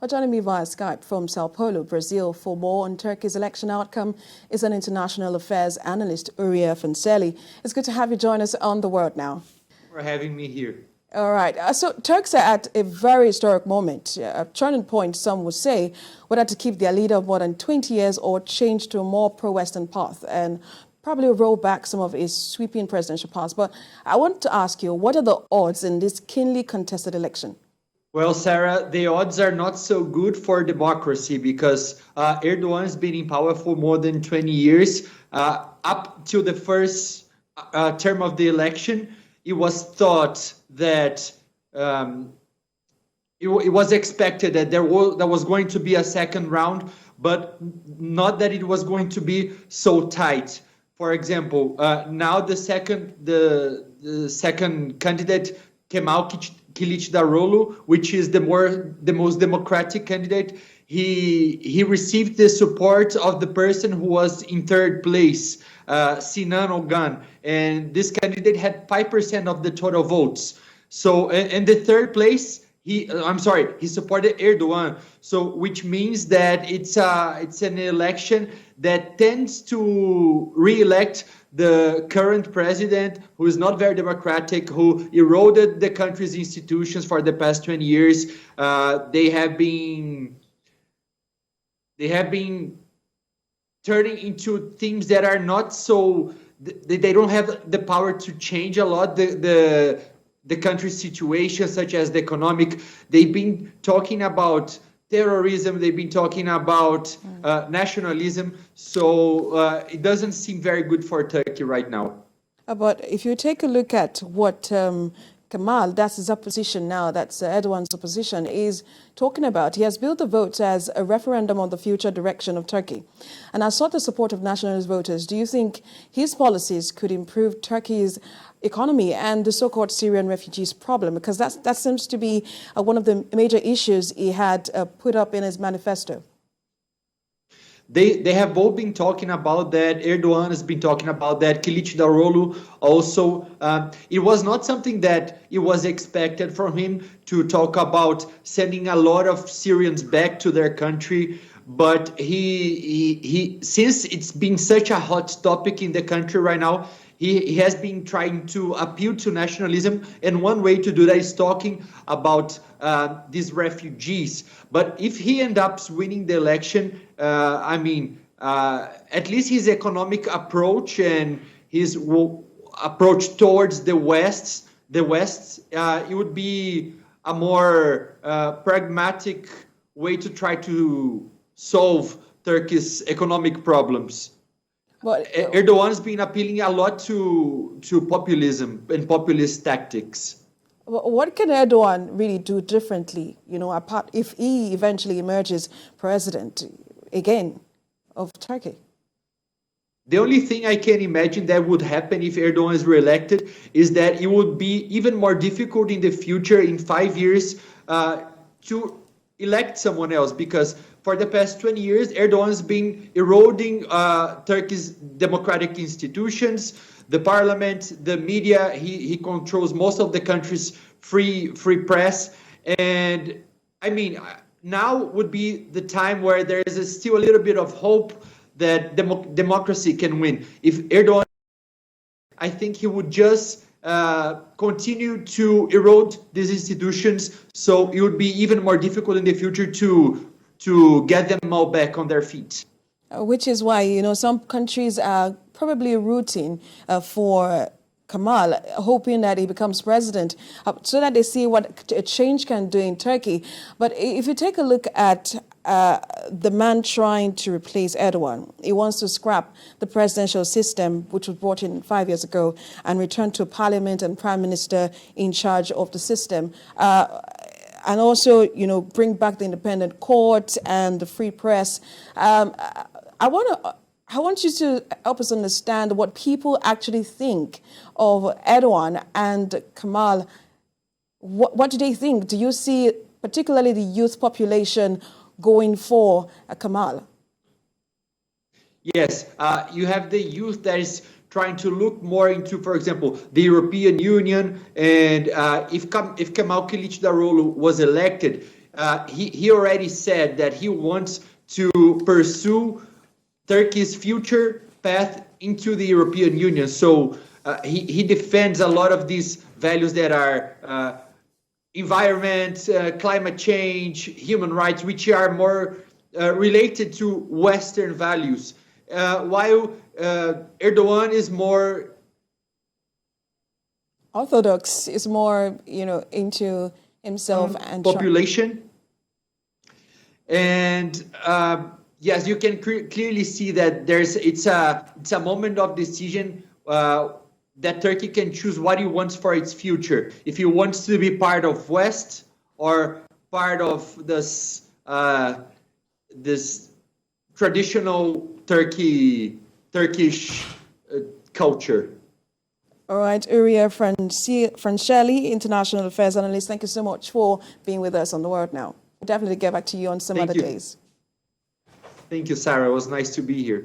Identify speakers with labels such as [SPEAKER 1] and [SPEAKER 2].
[SPEAKER 1] Joining me via Skype from Sao Paulo, Brazil, for more on Turkey's election outcome is an international affairs analyst, Uria Fancelli. It's good to have you join us on The World Now.
[SPEAKER 2] For having me here.
[SPEAKER 1] All right. So Turks are at a very historic moment, a turning point, some would say, whether to keep their leader of more than 20 years or change to a more pro-Western path and probably roll back some of his sweeping presidential powers. But I want to ask you, what are the odds in this keenly contested election?
[SPEAKER 2] Well, Sarah, the odds are not so good for democracy because Erdogan has been in power for more than 20 years. Up till the first term of the election, it was thought that it was expected that there was going to be a second round, but not that it was going to be so tight. For example, now the second candidate, Kemal Kilicdaroglu, which is the most democratic candidate, he received the support of the person who was in third place, Sinan Ogan, and this candidate had 5% of the total votes. So, in the third place, he supported Erdogan. So, which means that it's an election that tends to re-elect the current president, who is not very democratic, who eroded the country's institutions for the past 20 years. They have been turning into things that are not so. They don't have the power to change a lot the country's situation, such as the economic. They've been talking about terrorism, they've been talking about nationalism, so it doesn't seem very good for Turkey right now.
[SPEAKER 1] But if you take a look at what Kemal, that's his opposition now, that's Erdogan's opposition, is talking about, he has billed the vote as a referendum on the future direction of Turkey. And I sought the support of nationalist voters. Do you think his policies could improve Turkey's economy and the so-called Syrian refugees problem? Because that seems to be one of the major issues he had put up in his manifesto.
[SPEAKER 2] They have both been talking about that. Erdogan has been talking about that. Kilicdaroglu also. It was not something that it was expected from him to talk about sending a lot of Syrians back to their country. But he since it's been such a hot topic in the country right now, he has been trying to appeal to nationalism, and one way to do that is talking about these refugees. But if he ends up winning the election, at least his economic approach and his approach towards the West, it would be a more pragmatic way to try to solve Turkey's economic problems. But Erdogan's been appealing a lot to populism and populist tactics.
[SPEAKER 1] What can Erdogan really do differently, apart if he eventually emerges president again of Turkey?
[SPEAKER 2] The only thing I can imagine that would happen if Erdogan is re-elected is that it would be even more difficult in the future, in 5 years, to elect someone else, because for the past 20 years, Erdogan's been eroding Turkey's democratic institutions, the parliament, the media. He controls most of the country's free press. And now would be the time where there is still a little bit of hope that democracy can win. If Erdogan, I think he would just continue to erode these institutions, so it would be even more difficult in the future to get them all back on their feet.
[SPEAKER 1] Which is why, some countries are probably rooting for Kemal, hoping that he becomes president, so that they see what a change can do in Turkey. But if you take a look at the man trying to replace Erdogan, he wants to scrap the presidential system, which was brought in 5 years ago, and return to parliament and prime minister in charge of the system. And also, bring back the independent court and the free press. I want you to help us understand what people actually think of Erdogan and Kemal. What do they think? Do you see particularly the youth population going for Kemal?
[SPEAKER 2] Yes, you have the youth that is trying to look more into, for example, the European Union. And if Kemal Kilicdaroglu was elected, he already said that he wants to pursue Turkey's future path into the European Union. So he defends a lot of these values that are environment, climate change, human rights, which are more related to Western values, while Erdogan is more
[SPEAKER 1] orthodox, is more, into himself and
[SPEAKER 2] population. And yes, you can clearly see that it's a moment of decision that Turkey can choose what it wants for its future. If it wants to be part of West or part of this traditional Turkish culture.
[SPEAKER 1] All right, Uria Fancelli, International Affairs Analyst, thank you so much for being with us on The World Now. We'll definitely get back to you on some other days.
[SPEAKER 2] Thank you, Sarah. It was nice to be here.